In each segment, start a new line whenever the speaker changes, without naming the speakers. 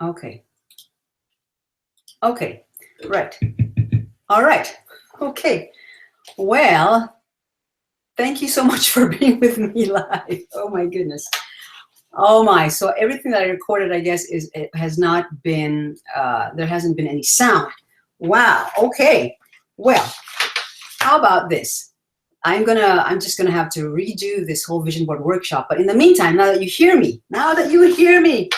Okay. Okay. Right. All right. Okay. Well, thank you so much for being with me live. Oh my goodness. Oh my. So everything that I recorded, I guess, it has not been, there hasn't been any sound. Wow. Okay. Well, how about this? I'm just gonna have to redo this whole vision board workshop. But in the meantime, now that you hear me,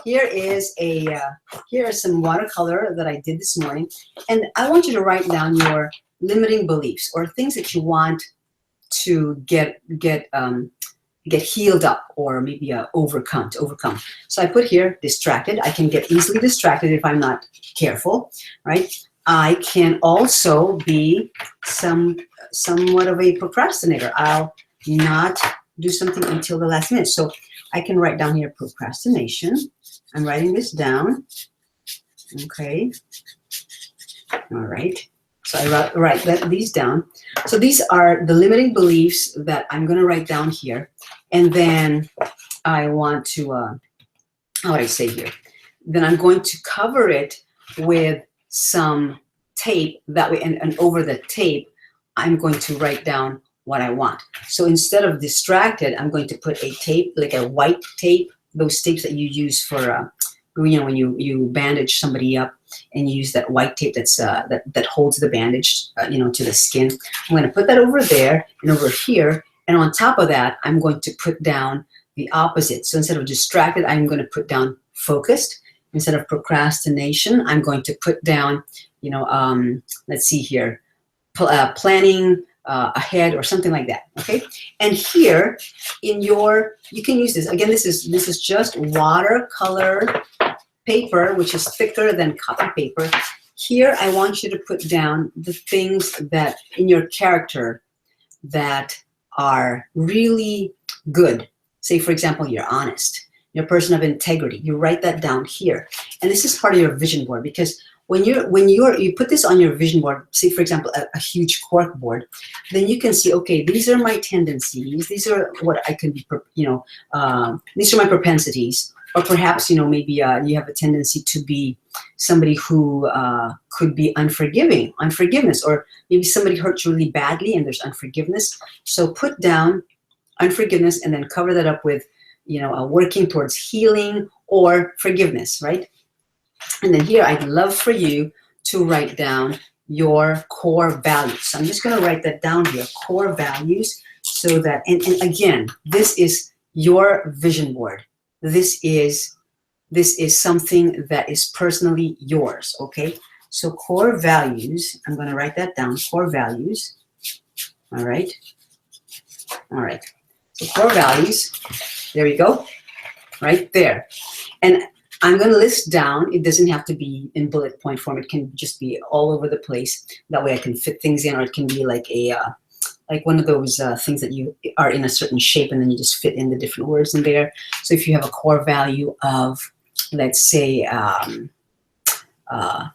here is here is some watercolor that I did this morning, and I want you to write down your limiting beliefs or things that you want to get healed up, or maybe overcome. So I put here distracted. I can get easily distracted if I'm not careful, right? I can also be somewhat of a procrastinator. I'll not do something until the last minute. So I can write down here procrastination. I'm writing this down. Okay. All right. So I write these down. So these are the limiting beliefs that I'm going to write down here. And then I want to, how would I say here? Then I'm going to cover it with some tape. That way, and over the tape, I'm going to write down what I want. So instead of distracted, I'm going to put a tape, like a white tape, those tapes that you use for, when you bandage somebody up, and you use that white tape that's that holds the bandage, to the skin. I'm going to put that over there and over here, and on top of that, I'm going to put down the opposite. So instead of distracted, I'm going to put down focused. Instead of procrastination, I'm going to put down, let's see here, planning ahead or something like that. Okay, and here in you can use this again. This is just watercolor paper, which is thicker than copy paper. Here, I want you to put down the things that in your character that are really good. Say, for example, you're honest. You're a person of integrity. You write that down here, and this is part of your vision board, because when you put this on your vision board, say for example a huge cork board, then you can see, okay, these are my tendencies. These are what I can be, these are my propensities. Or perhaps, maybe you have a tendency to be somebody who could be unforgiveness, or maybe somebody hurt you really badly and there's unforgiveness. So put down unforgiveness and then cover that up with, working towards healing or forgiveness, right? And then here, I'd love for you to write down your core values. So I'm just going to write that down here, core values, so that, and again, this is your vision board. This is something that is personally yours, okay? So core values, I'm going to write that down, core values. All right. All right. So core values, there we go, right there. And I'm going to list down, it doesn't have to be in bullet point form. It can just be all over the place. That way I can fit things in, or it can be like like one of those things that you are in a certain shape and then you just fit in the different words in there. So if you have a core value of, let's say,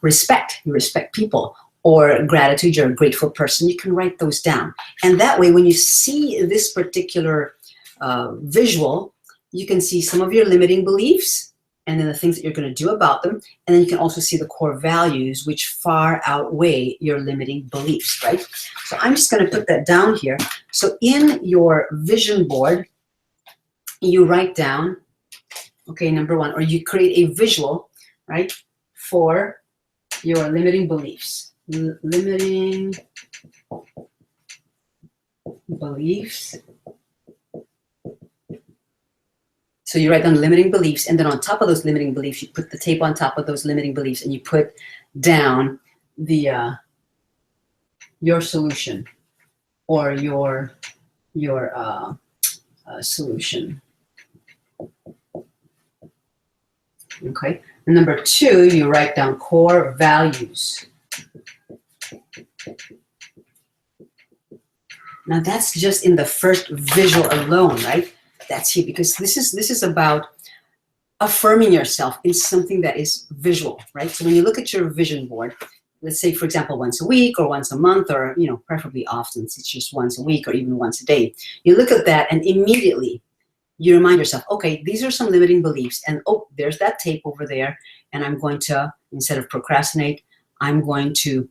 respect, you respect people, or gratitude, you're a grateful person, you can write those down. And that way, when you see this particular visual, you can see some of your limiting beliefs, and then the things that you're going to do about them. And then you can also see the core values, which far outweigh your limiting beliefs, right? So I'm just going to put that down here. So in your vision board, you write down, okay, number one, or you create a visual, right, for your limiting beliefs. Limiting beliefs. So you write down limiting beliefs, and then on top of those limiting beliefs, you put the tape on top of those limiting beliefs, and you put down the your solution, or your solution. Okay. And number two, you write down core values. Now that's just in the first visual alone, right? That's here, because this is about affirming yourself in something that is visual, right? So when you look at your vision board, let's say, for example, once a week or once a month, or, preferably often, it's just once a week or even once a day. You look at that, and immediately you remind yourself, okay, these are some limiting beliefs, and oh, there's that tape over there, and I'm going to, instead of procrastinate, I'm going to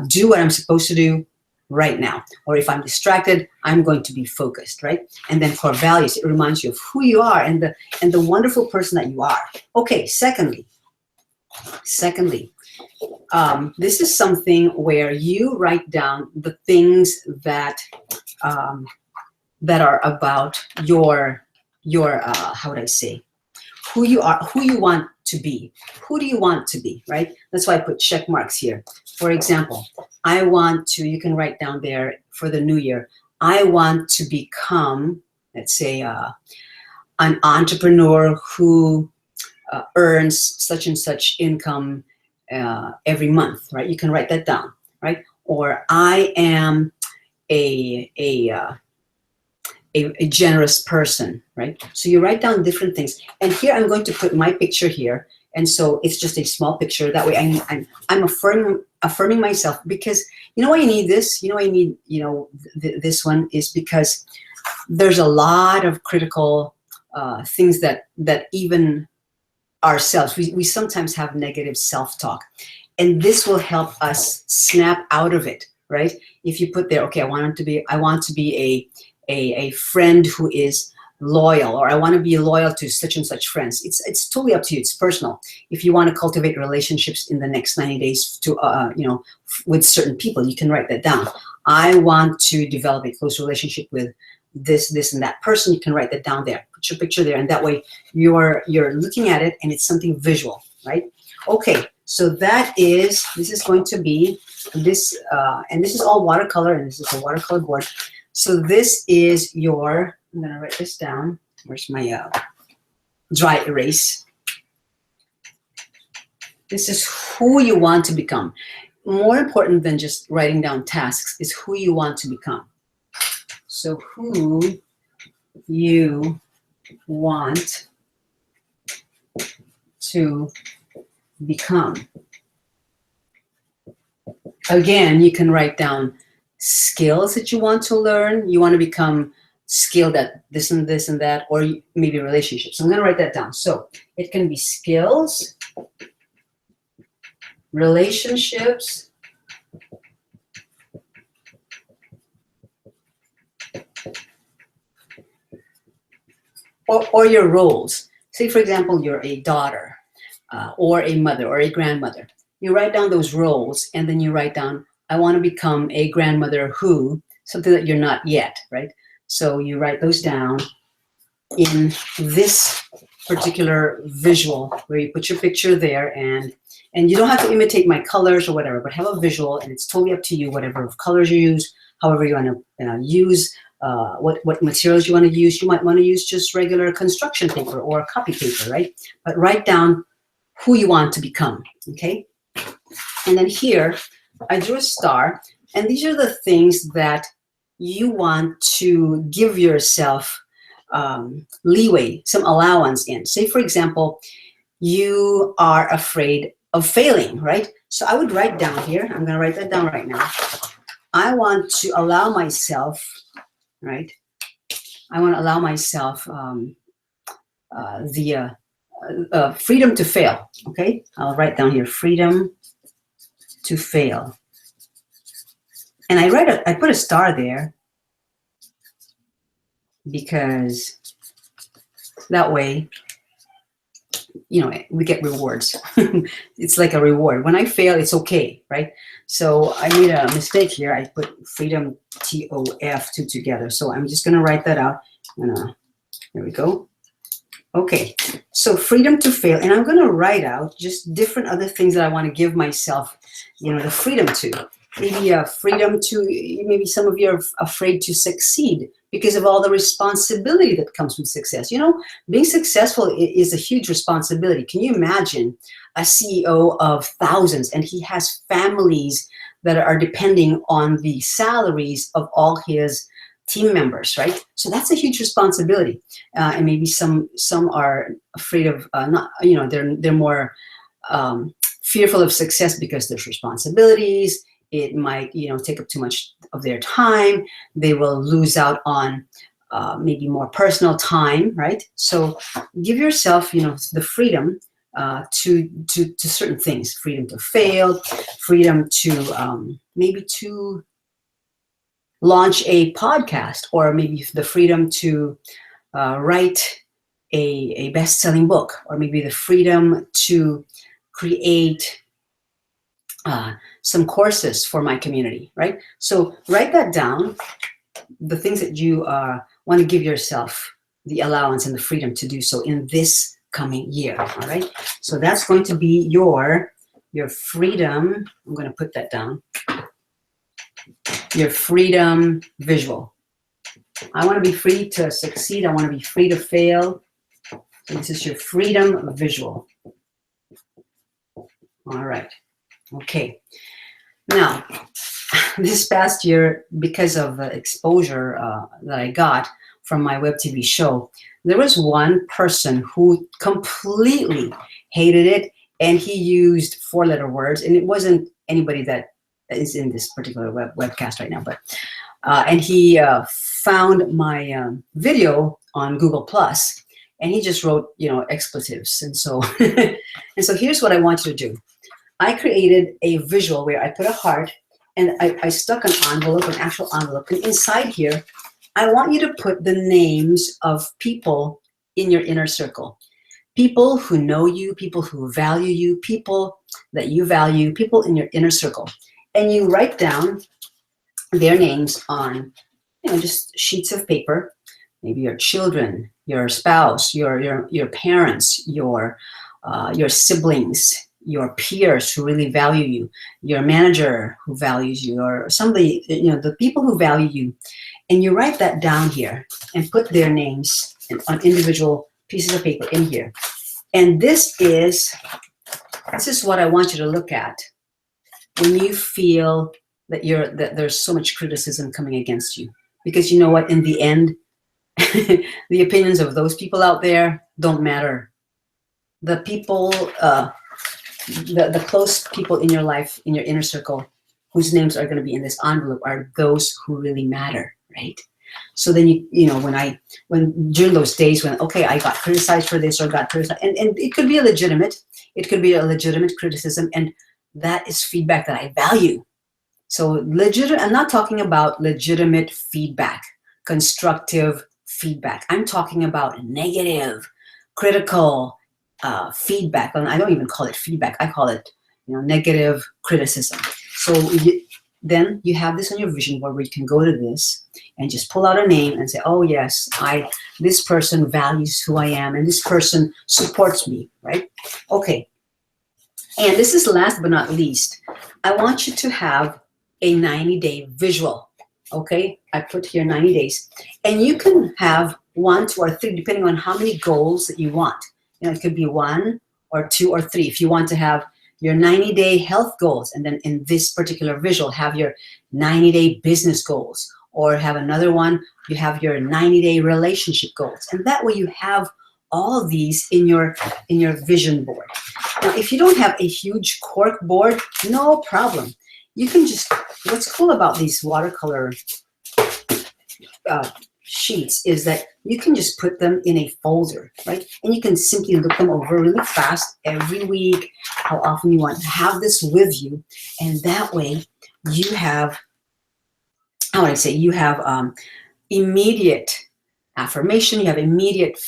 do what I'm supposed to do right now. Or if I'm distracted, I'm going to be focused, right? And then core values, it reminds you of who you are and the wonderful person that you are. Okay, secondly, this is something where you write down the things that that are about your how would I say, who you are, who you want to be. Who do you want to be, right? That's why I put check marks here. For example, I want to, you can write down there for the new year, I want to become, let's say, an entrepreneur who earns such and such income every month, right? You can write that down, right? Or I am a generous person, right? So you write down different things. And here I'm going to put my picture here. And so it's just a small picture. That way I'm affirming myself, because you know why you need this? You know why you need, this one is because there's a lot of critical things that even ourselves, we sometimes have negative self-talk. And this will help us snap out of it, right? If you put there, okay, I want to be a friend who is loyal, or I want to be loyal to such and such friends. It's totally up to you. It's personal. If you want to cultivate relationships in the next 90 days to with certain people, you can write that down. I want to develop a close relationship with this and that person. You can write that down there. Put your picture there, and that way you're looking at it and it's something visual, right? Okay, so this is going to be this, and this is all watercolor, and this is a watercolor board. So this is your, I'm gonna write this down. Where's my dry erase? This is who you want to become. More important than just writing down tasks is who you want to become. So who you want to become. Again, you can write down skills that you want to learn. You want to become skilled at this and this and that, or maybe relationships. So I'm going to write that down. So it can be skills, relationships, or your roles. Say, for example, you're a daughter or a mother or a grandmother. You write down those roles, and then you write down, I want to become a grandmother who, something that you're not yet, right? So you write those down in this particular visual where you put your picture there, and you don't have to imitate my colors or whatever, but have a visual, and it's totally up to you, whatever colors you use, however you want to use, what materials you want to use. You might want to use just regular construction paper or copy paper, right? But write down who you want to become, okay? And then here, I drew a star, and these are the things that you want to give yourself leeway, some allowance in. Say, for example, you are afraid of failing, right? So I would write down here, I'm going to write that down right now. I want to allow myself, right? I want to allow myself the freedom to fail, okay? I'll write down here, freedom to fail. And I put a star there because that way, we get rewards. It's like a reward. When I fail, it's okay, right? So I made a mistake here. I put freedom, TOF, two together. So I'm just gonna write that out. There we go. Okay, so freedom to fail. And I'm gonna write out just different other things that I wanna give myself, the freedom to. Maybe a freedom to, maybe some of you are afraid to succeed because of all the responsibility that comes with success. Being successful is a huge responsibility. Can you imagine a CEO of thousands, and he has families that are depending on the salaries of all his team members, right? So that's a huge responsibility. And maybe some are afraid of they're more fearful of success because there's responsibilities. It might, take up too much of their time. They will lose out on maybe more personal time, right? So give yourself, the freedom to certain things, freedom to fail, freedom to maybe to launch a podcast, or maybe the freedom to write a best-selling book, or maybe the freedom to create some courses for my community, right? So write that down, the things that you want to give yourself the allowance and the freedom to do so in this coming year, all right? So that's going to be your freedom. I'm going to put that down. Your freedom visual. I want to be free to succeed. I want to be free to fail. So this is your freedom visual. All right. Okay. Now, this past year, because of the exposure that I got from my web TV show, there was one person who completely hated it, and he used 4-letter words, and it wasn't anybody that is in this particular webcast right now, but and he found my video on Google Plus, and he just wrote, expletives, and so and so here's what I want you to do. I created a visual where I put a heart, and I stuck an envelope, an actual envelope, and inside here, I want you to put the names of people in your inner circle. People who know you, people who value you, people that you value, people in your inner circle. And you write down their names on, just sheets of paper, maybe your children, your spouse, your parents, your siblings, your peers who really value you, your manager who values you, or somebody, the people who value you. And you write that down here and put their names on individual pieces of paper in here. And this is what I want you to look at when you feel that there's so much criticism coming against you. Because you know what, in the end, the opinions of those people out there don't matter. The people, the close people in your life, in your inner circle, whose names are going to be in this envelope, are those who really matter, right? So then when during those days when, okay, I got criticized for this or got criticized, and it could be a legitimate criticism, and that is feedback that I value. So I'm not talking about legitimate feedback, constructive feedback. I'm talking about negative, critical feedback. And I don't even call it feedback. I call it, negative criticism. So then you have this on your vision board where you can go to this and just pull out a name and say, oh yes, this person values who I am, and this person supports me, right? Okay. And this is last but not least. I want you to have a 90-day visual. Okay, I put here 90 days, and you can have 1, 2, or 3 depending on how many goals that you want. It could be 1 or 2 or 3. If you want to have your 90-day health goals, and then in this particular visual have your 90-day business goals, or have another one, you have your 90-day relationship goals, and that way you have all of these in your vision board. Now, if you don't have a huge cork board, no problem. You can just, what's cool about these watercolor sheets is that you can just put them in a folder, right? And you can simply look them over really fast every week, how often you want to have this with you. And that way you have, how would I say, you have immediate affirmation, you have immediate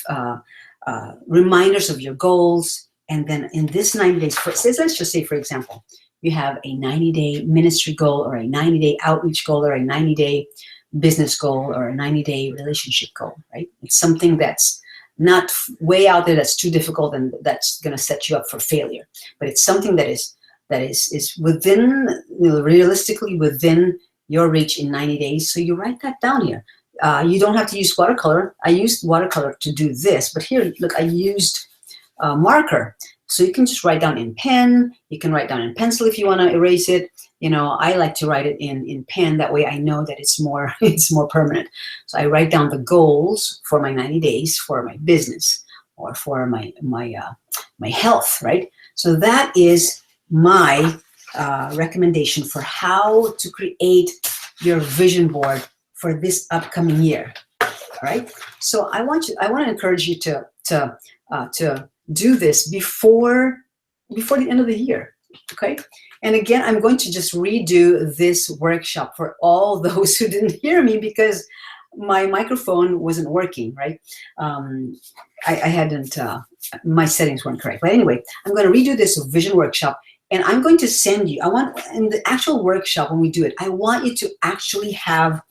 reminders of your goals. And then in this 90 days, let's just say, for example, you have a 90-day ministry goal, or a 90-day outreach goal, or a 90-day business goal, or a 90-day relationship goal, right? It's something that's not way out there, that's too difficult, and that's going to set you up for failure. But it's something that is within, realistically within your reach in 90 days. So you write that down here. You don't have to use watercolor. I used watercolor to do this, but here, look, I used marker. So you can just write down in pen. You can write down in pencil if you want to erase it. I like to write it in pen. That way I know that it's more permanent. So I write down the goals for my 90 days for my business or for my health, right? So that is my recommendation for how to create your vision board for this upcoming year. right? So I want to encourage you to do this before the end of the year, okay? And again, I'm going to just redo this workshop for all those who didn't hear me because my microphone wasn't working, right? I hadn't, my settings weren't correct. But anyway, I'm going to redo this vision workshop, and I'm going to send you, in the actual workshop, when we do it, I want you to actually have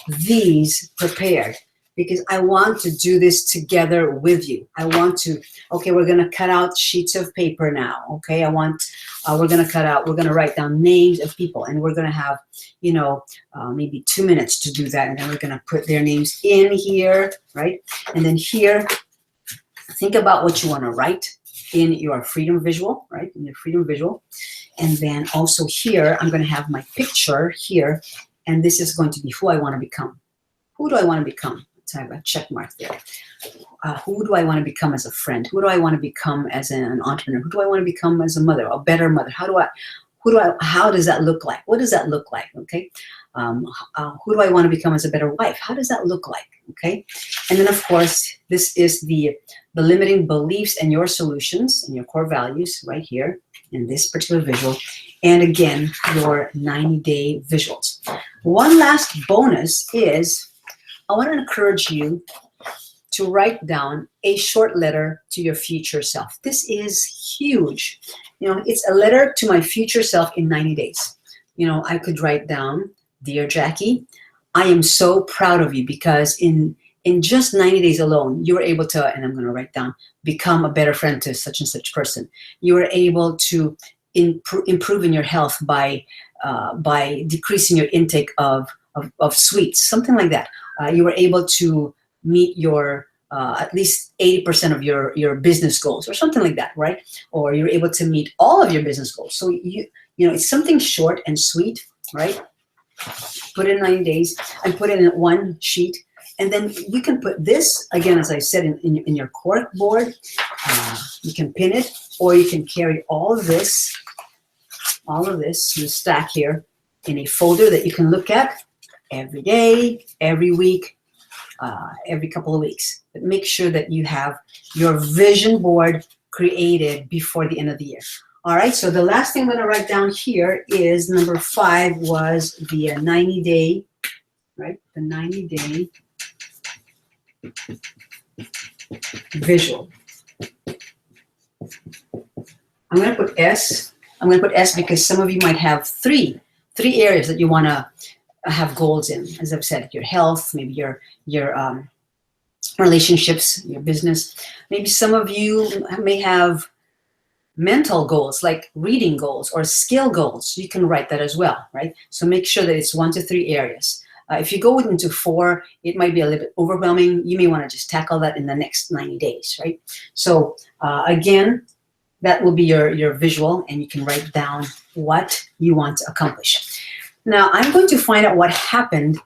these prepared, because I want to do this together with you. I want to, okay, we're going to cut out sheets of paper now. Okay, we're going to write down names of people, and we're going to have, maybe 2 minutes to do that. And then we're going to put their names in here, right? And then here, think about what you want to write in your freedom visual, right? In your freedom visual. And then also here, I'm going to have my picture here, and this is going to be who I want to become. Who do I want to become? So I have a check mark there. Who do I want to become as a friend? Who do I want to become as an entrepreneur? Who do I want to become as a mother, a better mother? How does that look like? What does that look like? Okay. Who do I want to become as a better wife? How does that look like? Okay. And then of course, this is the limiting beliefs and your solutions and your core values right here in this particular visual. And again, your 90-day visuals. One last bonus is I want to encourage you to write down a short letter to your future self. This is huge. It's a letter to my future self in 90 days. I could write down, "Dear Jackie, I am so proud of you because in just 90 days alone, you were able to," and I'm going to write down, "become a better friend to such and such person. You were able to improve in your health by decreasing your intake of sweets," something like that. You were able to meet your at least 80% of your business goals, or something like that, right? Or you're able to meet all of your business goals. So it's something short and sweet, right? Put it in 90 days and put it in one sheet. And then you can put this, again, as I said, in your cork board. You can pin it, or you can carry all of this in a stack here in a folder that you can look at every day, every week, every couple of weeks. But make sure that you have your vision board created before the end of the year. All right, so the last thing I'm going to write down here is number 5 was the 90-day, right? The 90-day visual. I'm going to put S. I'm going to put S because some of you might have three areas that you want to have goals in. As I've said, your health, maybe your relationships, your business. Maybe some of you may have mental goals like reading goals or skill goals. You can write that as well, right? So make sure that it's 1 to 3 areas. If you go into 4, it might be a little bit overwhelming. You may want to just tackle that in the next 90 days, right? So again, that will be your visual, and you can write down what you want to accomplish. Now, I'm going to find out what happened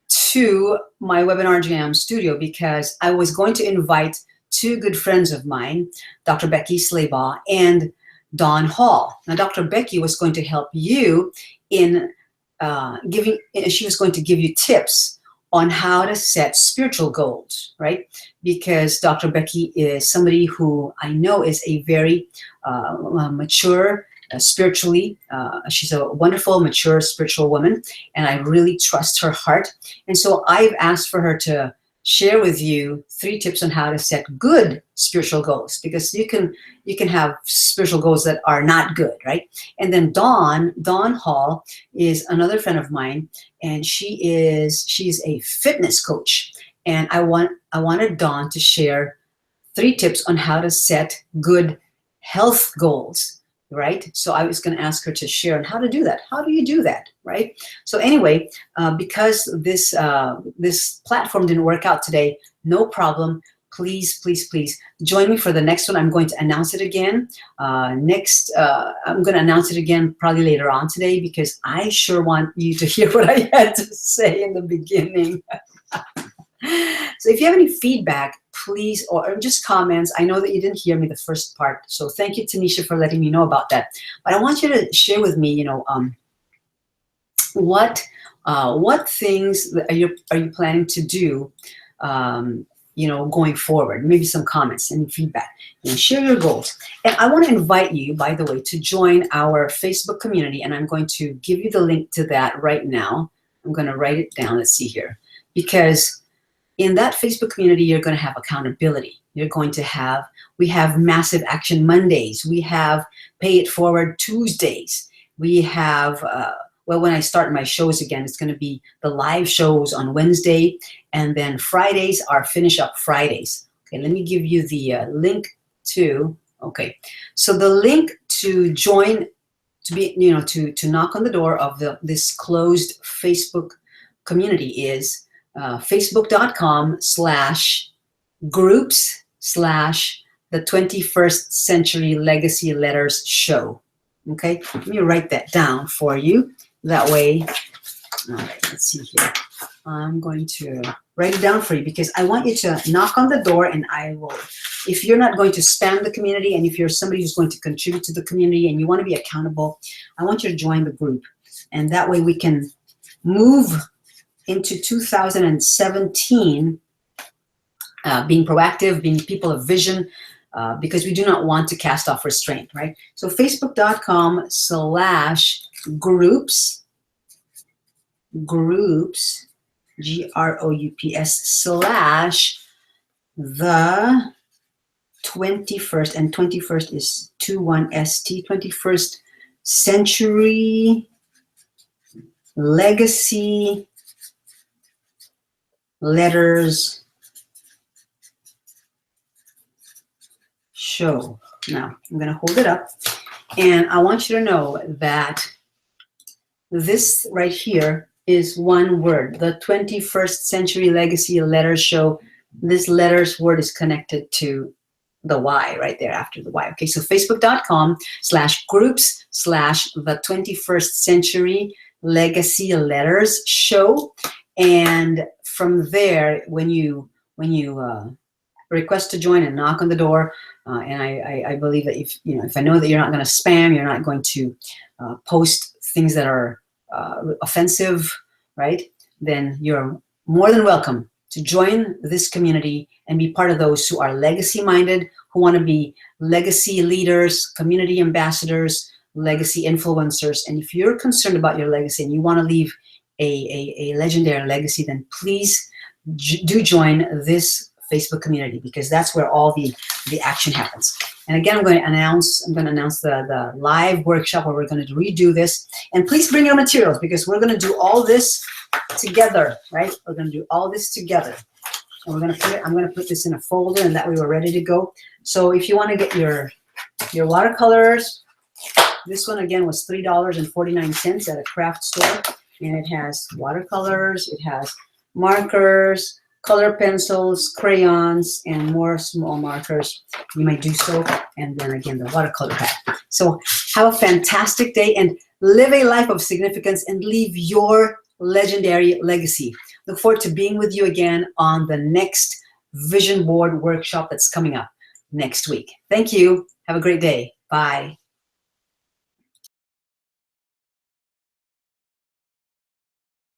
to my Webinar Jam studio, because I was going to invite 2 good friends of mine, Dr. Becky Slaybaugh and Dawn Hall. Now, Dr. Becky was going to help you in she was going to give you tips on how to set spiritual goals, right? Because Dr. Becky is somebody who I know is a very mature spiritually. She's a wonderful, mature spiritual woman, and I really trust her heart. And so I've asked for her to share with you 3 tips on how to set good spiritual goals, because you can have spiritual goals that are not good, right? And then Dawn Hall is another friend of mine, and she's a fitness coach, and I wanted Dawn to share 3 tips on how to set good health goals. Right? So I was going to ask her to share on how to do that. How do you do that? Right? So anyway, because this platform didn't work out today, no problem. Please, please, please join me for the next one. I'm going to announce it again. I'm going to announce it again probably later on today, because I sure want you to hear what I had to say in the beginning. So if you have any feedback, please, or just comments. I know that you didn't hear me the first part, so thank you, Tanisha, for letting me know about that. But I want you to share with me, what things are you planning to do you know, going forward, maybe some comments and feedback, and share your goals. And I want to invite you, by the way, to join our Facebook community, and I'm going to give you the link to that right now. I'm going to write it down. Let's see here. Because in that Facebook community, you're going to have accountability. You're going to have, we have Massive Action Mondays. We have Pay It Forward Tuesdays. We have, well, when I start my shows again, it's going to be the live shows on Wednesday, and then Fridays are Finish Up Fridays. Okay, let me give you the link to, okay. So the link to join, to be, you know, to knock on the door of this closed Facebook community is facebook.com/groups/the 21st Century Legacy Letters Show. Okay, let me write that down for you. That way, all right, let's see here. I'm going to write it down for you because I want you to knock on the door, and I will, if you're not going to spam the community, and if you're somebody who's going to contribute to the community and you want to be accountable, I want you to join the group. And that way we can move into 2017 being proactive, being people of vision, because we do not want to cast off restraint, right? So facebook.com/groups, GROUPS / the 21st, and 21st is 21ST, 21st Century Legacy Letters Show. Now, I'm going to hold it up, and I want you to know that this right here is one word, the 21st Century Legacy Letters Show. This letters word is connected to the Y right there after the Y. Okay, so facebook.com/groups/the 21st Century Legacy Letters Show. And from there, when you request to join and knock on the door, and I believe that if I know that you're not going to spam, you're not going to post things that are offensive, right? Then you're more than welcome to join this community and be part of those who are legacy minded, who want to be legacy leaders, community ambassadors, legacy influencers. And if you're concerned about your legacy and you want to leave a legendary legacy, then please do join this Facebook community, because that's where all the action happens. And again, I'm going to announce the live workshop where we're going to redo this. And please bring your materials, because we're going to do all this together, right? We're going to do all this together. And we're going to put it, I'm going to put this in a folder, and that way we're ready to go. So if you want to get your watercolors, this one again was $3.49 at a craft store. And it has watercolors, it has markers, color pencils, crayons, and more small markers. You might do so. And then again, the watercolor pad. So have a fantastic day and live a life of significance and leave your legendary legacy. Look forward to being with you again on the next vision board workshop that's coming up next week. Thank you. Have a great day. Bye.